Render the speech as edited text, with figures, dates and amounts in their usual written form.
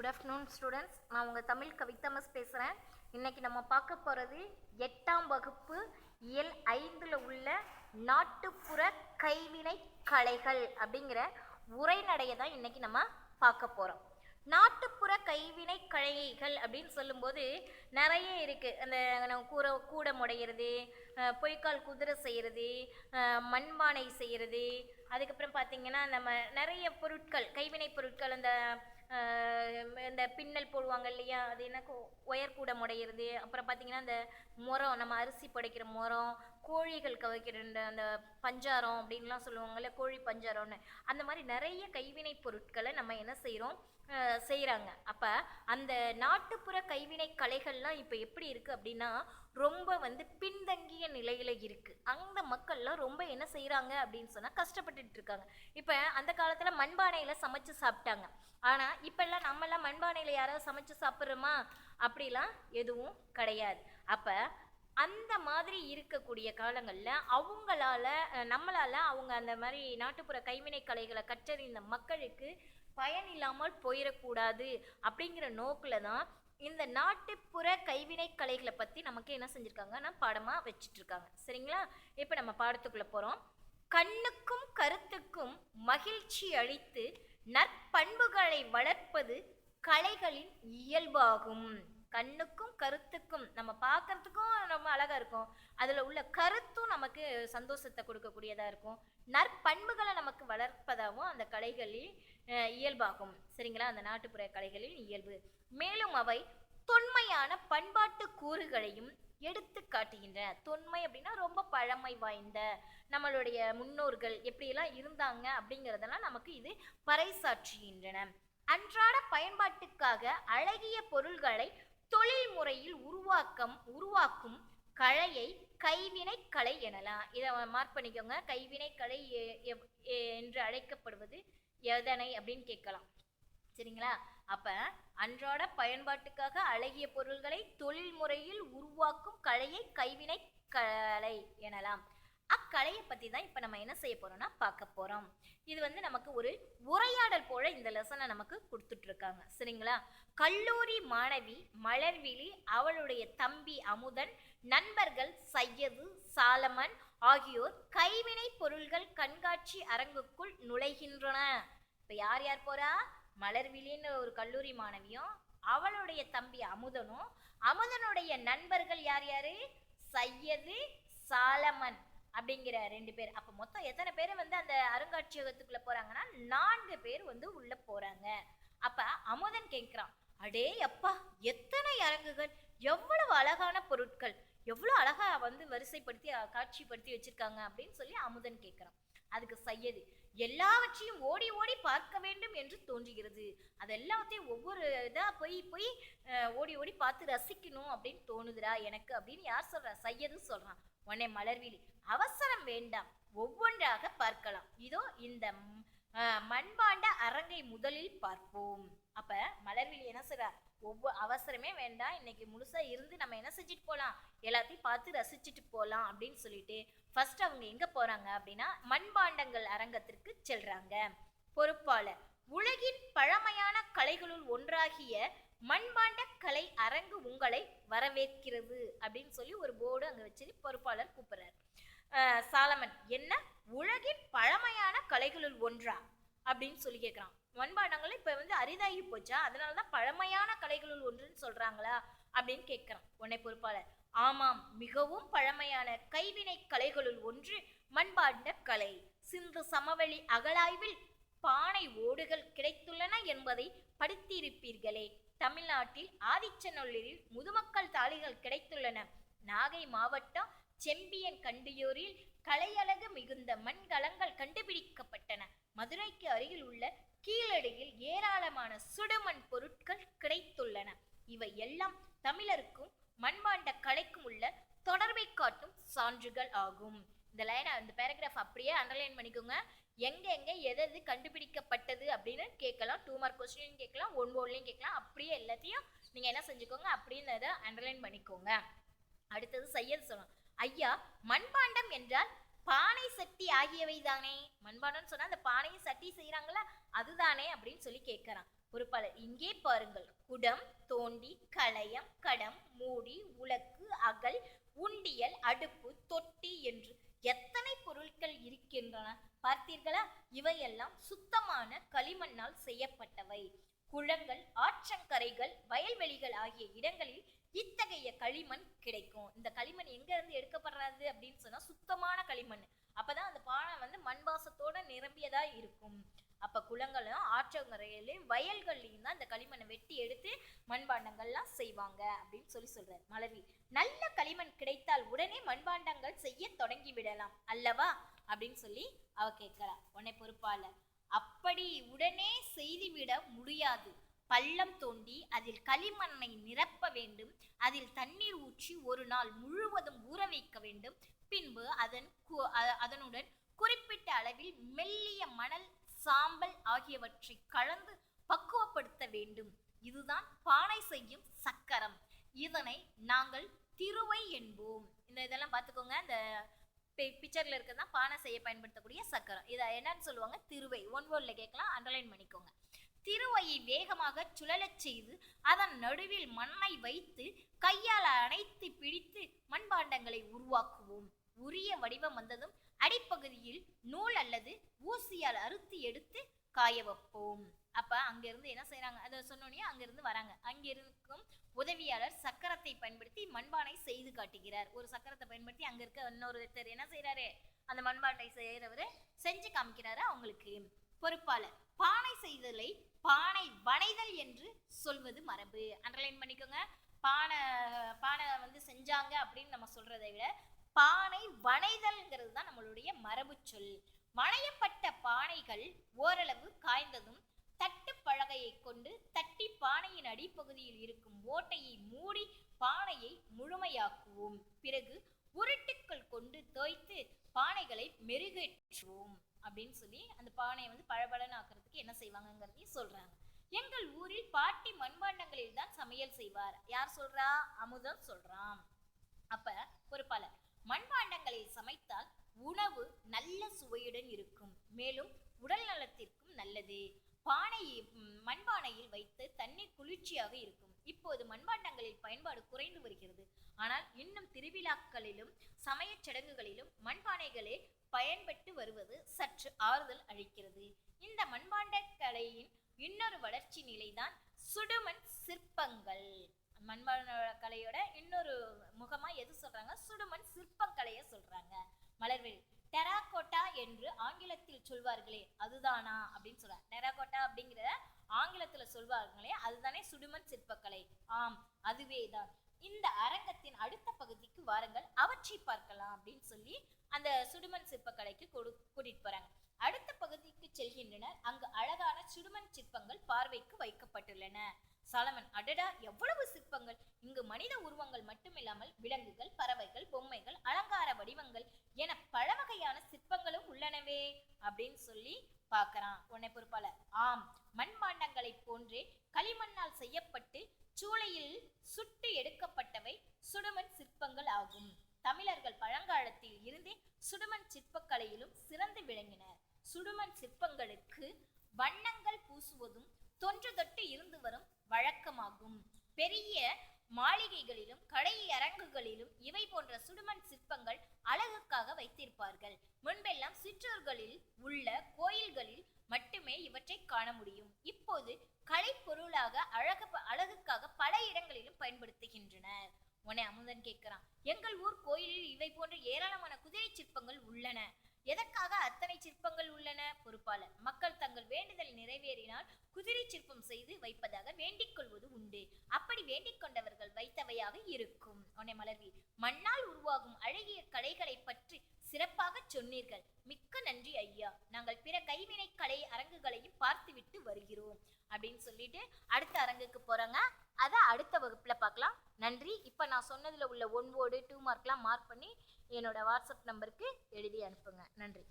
Good afternoon students. நான் உங்கள் Tamil Kavitha miss பேசுகிறேன். இன்றைக்கி நம்ம பார்க்க போகிறது 8ஆம் வகுப்பு இயல் 5ல் உள்ள நாட்டுப்புற கைவினை கலைகள் அப்படிங்கிற உரைநடையை தான் இன்றைக்கி நம்ம பார்க்க போகிறோம். நாட்டுப்புற கைவினை கலைகள் அப்படின்னு சொல்லும்போது நிறைய இருக்குது. அந்த கூடை முடையிறது, பொய்க்கால் குதிரை செய்கிறது, மண்பானை செய்கிறது, அதுக்கப்புறம் பார்த்திங்கன்னா நம்ம நிறைய பொருட்கள், கைவினை பொருட்கள், இந்த பின்னல் போடுவாங்க இல்லையா, அது என்ன ஒயர் கூட முடையிறது, அப்புறம் பார்த்திங்கன்னா அந்த முறம், நம்ம அரிசி படைக்கிற முறம், கோழிகள் கவைக்கிற அந்த பஞ்சாரம் அப்படின்லாம் சொல்லுவாங்கள்ல, கோழி பஞ்சாரம்னு, அந்த மாதிரி நிறைய கைவினை பொருட்களை நம்ம என்ன செய்கிறாங்க. அப்போ அந்த நாட்டுப்புற கைவினை கலைகள்லாம் இப்போ எப்படி இருக்குது அப்படின்னா ரொம்ப பின்தங்கிய நிலையில் இருக்குது. அந்த மக்கள்லாம் ரொம்ப என்ன செய்கிறாங்க அப்படின்னு சொன்னால் கஷ்டப்பட்டுட்டு இருக்காங்க. இப்போ அந்த காலத்தில் மண்பானையில் சமைச்சு சாப்பிட்டாங்க. ஆனால் இப்போல்லாம் நம்மெல்லாம் மண்பானையில் யாராவது சமைச்சு சாப்பிட்றோமா? அப்படிலாம் எதுவும் கிடையாது. அப்போ அந்த மாதிரி இருக்கக்கூடிய காலங்களில் நம்மளால் அவங்க அந்த மாதிரி நாட்டுப்புற கைவினை கலைகளை கற்றறிந்த மக்களுக்கு பயன் இல்லாமல் போயிடக்கூடாது அப்படிங்கிற நோக்கில் தான் இந்த நாட்டுப்புற கைவினை கலைகளை பற்றி நமக்கு என்ன செஞ்சுருக்காங்கன்னா பாடமாக வச்சிட்ருக்காங்க. சரிங்களா? இப்போ நம்ம பாடத்துக்குள்ளே போகிறோம். கண்ணுக்கும் கருத்துக்கும் மகிழ்ச்சி அளித்து நற்பண்புகளை வளர்ப்பது கலைகளின் இயல்பாகும். கண்ணுக்கும் கருத்துக்கும், நம்ம பார்க்கறதுக்கும் ரொம்ப அழகாக இருக்கும், அதில் உள்ள கருத்தும் நமக்கு சந்தோஷத்தை கொடுக்கக்கூடியதாக இருக்கும், நற்பண்புகளை நமக்கு வளர்ப்பதாகவும் அந்த கலைகளில் இயல்பாகும். சரிங்களா? அந்த நாட்டுப்புற கலைகளின் இயல்பு. மேலும் அவை தொன்மையான பண்பாட்டு கூறுகளையும் எடுத்து காட்டுகின்றன. தொன்மை அப்படின்னா ரொம்ப பழமை வாய்ந்த, நம்மளுடைய முன்னோர்கள் எப்படியெல்லாம் இருந்தாங்க அப்படிங்கிறதெல்லாம் நமக்கு இது பறைசாற்றுகின்றன. அன்றாட பயன்பாட்டுக்காக அழகிய பொருள்களை தொழில் முறையில் உருவாக்கும் கலையை கைவினை கலை எனலாம். இதை மார்க் பண்ணிக்கோங்க. கைவினை கலை என்று அழைக்கப்படுவது எதனை அப்படின்னு கேட்கலாம். சரிங்களா? அப்ப அன்றாட பயன்பாட்டுக்காக அழகிய பொருள்களை தொழில் முறையில் உருவாக்கும் கலையை கைவினை கலை எனலாம். அக்கலையை பற்றி தான் இப்போ நம்ம என்ன செய்ய போறோம்னா பார்க்க போறோம். இது நமக்கு ஒரு உரையாடல் போல இந்த லெசனை நமக்கு கொடுத்துட்டு இருக்காங்க. சரிங்களா? கல்லூரி மாணவி மலர்விழி, அவளுடைய தம்பி அமுதன், நண்பர்கள் சையது, சாலமன் ஆகியோர் கைவினை பொருள்கள் கண்காட்சி அரங்குக்குள் நுழைகின்றன. இப்போ யார் யார் போறா? மலர்விழின்னு ஒரு கல்லூரி மாணவியும், அவளுடைய தம்பி அமுதனும், அமுதனுடைய நண்பர்கள் யார் யாரு? சையது, சாலமன் அப்படிங்கிற 2 பேர். அப்போ மொத்தம் எத்தனை பேர் அந்த அருங்காட்சியகத்துக்குள்ள போறாங்கன்னா 4 பேர் உள்ள போறாங்க. அப்ப அமுதன் கேட்கிறான், அடே அப்பா, எத்தனை அரங்குகள், எவ்வளவு அழகான பொருட்கள், எவ்வளவு அழகா வரிசைப்படுத்தி காட்சிப்படுத்தி வச்சிருக்காங்க அப்படின்னு சொல்லி அமுதன் கேட்கிறான். அதுக்கு சையது, எல்லாவற்றையும் ஓடி ஓடி பார்க்க வேண்டும் என்று தோன்றுகிறது. அது எல்லாத்தையும் ஒவ்வொரு இதா போய் ஓடி ஓடி பார்த்து ரசிக்கணும் அப்படின்னு தோணுதுடா எனக்கு அப்படின்னு யார் சொல்றா? சையது சொல்றான். உடனே மலர்விழி, அவசரம் வேண்டாம், ஒவ்வொன்றாக பார்க்கலாம். இதோ இந்த மண்பாண்ட அரங்கை முதலில் பார்ப்போம். அப்ப மலர்விழி என்ன சொல்றா? அவசரமே வேண்டாம், இன்னைக்கு முழுசா இருந்து நம்ம என்ன செஞ்சுட்டு போகலாம், எல்லாத்தையும் பார்த்து ரசிச்சுட்டு போகலாம் அப்படின்னு சொல்லிட்டு ஃபர்ஸ்ட் அவங்க எங்க போறாங்க அப்படின்னா மண்பாண்டங்கள் அரங்கத்திற்கு செல்றாங்க. பொறுப்பாளர், உலகின் பழமையான கலைகளுள் ஒன்றாகிய மண்பாண்ட கலை அரங்கு உங்களை வரவேற்கிறது அப்படின்னு சொல்லி ஒரு போர்டு அங்க வச்சு பொறுப்பாளர் கூப்பிடுறாரு. சாலமன், என்ன உலகின் பழமையான கலைகளுள் ஒன்றா அப்படின்னு சொல்லி கேட்கிறான். மண்பாண்டங்கள் இப்ப அரிதாகி போச்சா, அதனாலதான் பழமையான கலைகளுள் ஒன்றுன்னு சொல்றாங்களா அப்படின்னு கேட்கிறான். உடனே பொறுப்பாளர், ஆமாம், மிகவும் பழமையான கைவினை கலைகளுள் ஒன்று மண்பாண்ட கலை. சிந்து சமவெளி அகழாய்வில் பானை ஓடுகள் கிடைத்துள்ளன என்பதை படித்திருப்பீர்களே. தமிழ்நாட்டில் ஆதிச்சநல்லூரில் முதுமக்கள் தாளிகள் கிடைத்துள்ளன. நாகை மாவட்டம் செம்பியன் கண்டியூரில் கலையழகு மிகுந்த மண்கலங்கள் கண்டுபிடிக்கப்பட்டன. மதுரைக்கு அருகில் உள்ள கீழடியில் ஏராளமான சுடுமண் பொருட்கள் கிடைத்துள்ளன. இவை எல்லாம் தமிழருக்கும் மண்பாண்ட கலைக்கும் உள்ள தொடர்பை காட்டும் சான்றுகள் ஆகும். இந்த லைனை, இந்த பேராகிராஃப் அப்படியே அண்டர்லைன் பண்ணிக்கோங்க. எங்க எது கண்டுபிடிக்கப்பட்டது அப்படின்னு கேட்கலாம். 2 மார்க் கொஸ்டின் கேட்கலாம், 1 வேர்ட்லையும் கேட்கலாம். அப்படியே எல்லாத்தையும் நீங்க என்ன செஞ்சுக்கோங்க, அப்படின்னு அண்டர்லைன் பண்ணிக்கோங்க. அடுத்தது சையது சொல்லலாம். ஐயா, மண்பாண்டம் என்றால் பானை சட்டி ஆகியவை தானே? மண்பாண்டம் சொன்னா அந்த பானையும் சட்டி செய்யறாங்களா அதுதானே அப்படின்னு சொல்லி கேட்கறான். பொறுப்பாளர் இங்கே பாருங்கள். குடம், தோண்டி, கலயம், கடம், மூடி, உலக்கு, அகல், உண்டியல், அடுப்பு, தொட்டி என்று எத்தனை பொருட்கள் இருக்கின்றன பார்த்தீர்களா? இவையெல்லாம் சுத்தமான களிமண்ணால் செய்யப்பட்டவை. குளங்கள், ஆற்றங்கரைகள், வயல்வெளிகள் ஆகிய இடங்களில் இத்தகைய களிமண் கிடைக்கும். இந்த களிமண் எங்க இருந்து எடுக்கப்படுறது அப்படின்னு சொன்னா சுத்தமான களிமண். அப்பதான் அந்த பானை மண்வாசத்தோட நிரம்பியதா இருக்கும். அப்ப குளங்களும் ஆற்றங்கரையிலும் வயல்கள்லையும் தான் இந்த களிமண்ணை வெட்டி எடுத்து மண்பாண்டங்கள்லாம் செய்வாங்க அப்படின்னு சொல்றாரு. மலர்வி, நல்ல களிமண் கிடைத்தால் உடனே மண்பாண்டங்கள் செய்ய தொடங்கி விடலாம் அல்லவா அப்படின்னு சொல்லி அவ கேட்கிறா. உன்னை பொறுப்பாளர், அப்படி உடனே செய்துவிட முடியாது. பள்ளம் தோண்டி அதில் களிமண்ணை நிரப்ப வேண்டும். அதில் தண்ணீர் ஊற்றி ஒரு நாள் முழுவதும் ஊற வைக்க வேண்டும். பின்பு அதனுடன் குறிப்பிட்ட அளவில் மெல்லிய மணல், சாம்பல் ஆகியவற்றை கலந்து பக்குவப்படுத்த வேண்டும். இதுதான் பானை செய்யும் சக்கரம். இதனை நாங்கள் திருவை என்போம். இதெல்லாம் பார்த்துக்கோங்க. இந்த பிக்சர்ல இருக்கிறதா பானை செய்ய பயன்படுத்தக்கூடிய சக்கரம். இதை என்னன்னு சொல்லுவாங்க? திருவை. ஒன் வேர்ட்ல கேட்கலாம், அண்டர்லைன் பண்ணிக்கோங்க. திருவையை வேகமாக சுழலச் செய்து அதன் நடுவில் மண்ணை வைத்து கையால் அணைத்து பிடித்து மண்பாண்டங்களை உருவாக்குவோம். உரிய வடிவம் வந்ததும் அடிப்பகுதியில் நூல் அல்லது ஊசியால் அறுத்து எடுத்து காய வைப்போம். அப்ப அங்கிருந்து என்ன செய்யறாங்க? அதை சொன்னோன்னே அங்கிருந்து வராங்க. அங்கிருக்கும் உதவியாளர் சக்கரத்தை பயன்படுத்தி மண்பானை செய்து காட்டுகிறார். ஒரு சக்கரத்தை பயன்படுத்தி அங்க இருக்க இன்னொருத்தர் என்ன செய்யறாரு? அந்த மண்பானை செய்யறவரு செஞ்சு காமிக்கிறாரு அவங்களுக்கு. பொறுப்பாளர், பானை செய்தலை பானை வனைதல் என்று சொல்வது மரபு. அண்டர்லைன் பண்ணிக்கோங்க. பானை செஞ்சாங்க அப்படின்னு நம்ம சொல்றதை விட பானை வனைதல்ங்கிறது தான் நம்மளுடைய மரபு சொல். வனையப்பட்ட பானைகள் ஓரளவு காய்ந்ததும் தட்டு பலகையை கொண்டு தட்டி பானையின் அடிப்பகுதியில் இருக்கும் ஓட்டையை மூடி பானையை முழுமையாக்குவோம். பிறகு உருட்டுக்கள் கொண்டு தோய்த்து பானைகளை மெருகேற்றுவோம் அப்படின்னு சொல்லி அந்த பானையை பளபளன்னு ஆக்குறதுக்கு என்ன செய்வாங்கிறதையும் சொல்றாங்க. எங்கள் ஊரில் பாட்டி மண்பாண்டங்களில் தான் சமையல் செய்வார். யார் சொல்றா? அமுதம் சொல்றான். அப்ப பொறுப்பாளர், மண்பாண்டங்களில் சமைத்தால் உணவு நல்ல சுவையுடன் இருக்கும். மேலும் உடல் நலத்திற்கும் நல்லது. மண்பானையில் வைத்து தண்ணீர் குளிர்ச்சியாக இருக்கும். இப்போது மண்பாண்டங்களில் பயன்பாடு குறைந்து வருகிறது. ஆனால் இன்னும் திருவிழாக்களிலும் சமய சடங்குகளிலும் மண்பானைகளே பயன்பட்டு வருவது சற்று ஆறுதல் அளிக்கிறது. இந்த மண்பாண்ட கலையின் இன்னொரு வளர்ச்சி நிலைதான் சுடுமண் சிற்பங்கள். மண்பாண்ட கலையோட இன்னொரு முகமா எது சொல்றாங்க? சுடுமண் சிற்பக்கலைய சொல்றாங்க. மலர்வேல், டெராகோட்டா என்று ஆங்கிலத்தில் சொல்வார்களே அதுதானா அப்படின்னு சொல்றாங்க. டெராகோட்டா அப்படிங்கிற ஆங்கிலத்துல சொல்வார்களே அதுதானே சுடுமண் சிற்பக்கலை? ஆம், அதுவேதான். இந்த அரங்கத்தின் அடுத்த பகுதிக்கு வாருங்கள், அவற்றை பார்க்கலாம் அப்படின்னு சொல்லி அந்த சுடுமண் சிற்பக்கலைக்கு கூட்டிட்டு போறாங்க. அடுத்த பகுதிக்கு செல்கின்றனர். அங்கு அழகான சுடுமண் சிற்பங்கள் பார்வைக்கு வைக்கப்பட்டுள்ளன. சாலமன், அடடா, எவ்வளவு சிற்பங்கள்! இங்கு மனித உருவங்கள் மட்டுமில்லாமல் விலங்குகள், பறவைகள், பொம்மைகள், அலங்கார வடிவங்கள் என பல வகையான சிற்பங்களும் உள்ளனவே அப்படின்னு சொல்லி பார்க்கறான். உன்னை பொறுப்பாளர், ஆம், மண்பாண்டங்களை போன்றே களிமண்ணால் செய்யப்பட்டு சூளையில் சுட்டு எடுக்கப்பட்டவை சுடுமண் சிற்பங்கள் ஆகும். தமிழர்கள் பழங்காலத்தில் இருந்தே சுடுமண் சிற்பக்கலையிலும் சிறந்து விளங்கினர். சுடுமண் சிற்பங்களுக்கு வண்ணங்கள் பூசுவதும் தொன்று தொட்டு இருந்து வரும் வழக்கமாகும். பெரிய மாளிகைகளிலும் கடை அரங்குகளிலும் இவை போன்ற சுடுமண் சிற்பங்கள் அழகுக்காக வைத்திருப்பார்கள். முன்பெல்லாம் சிற்றூர்களில் உள்ள கோயில்களில் மட்டுமே இவற்றை காண முடியும். இப்போது கலை பொருளாக அழகுக்காக பல இடங்களிலும் பயன்படுத்துகின்றனர். உன்னை அமுதன் கேட்கிறான், எங்கள் ஊர் கோயிலில் இவை போன்ற ஏராளமான குதிரை சிற்பங்கள் உள்ளன. எதற்காக அத்தனை சிற்பங்கள் உள்ளன? பொறுப்பாளர், மக்கள் தங்கள் வேண்டுதல் நிறைவேறினால் குதிரை சிற்பம் செய்து வைப்பதாக வேண்டிக் கொள்வது உண்டு. அப்படி வேண்டிக் கொண்டவர்கள் வைத்தவையாக இருக்கும். உன்னை மலர்வி, மண்ணால் உருவாகும் அழகிய கலைகளை பற்றி சிறப்பாக சொன்னீர்கள். மிக்க நன்றி ஐயா. நாங்கள் பிற கைவினை கலை அரங்குகளையும் பார்த்துவிட்டு வருகிறோம் அப்படின்னு சொல்லிட்டு அடுத்த அரங்குக்கு போறாங்க. அதை அடுத்த வகுப்புல பார்க்கலாம். நன்றி. இப்ப நான் சொன்னதுல உள்ள 1 வேர்டு 2 மார்க்லாம் மார்க் பண்ணி என்னோட வாட்ஸ்அப் நம்பருக்கு எழுதி அனுப்புங்க. நன்றி.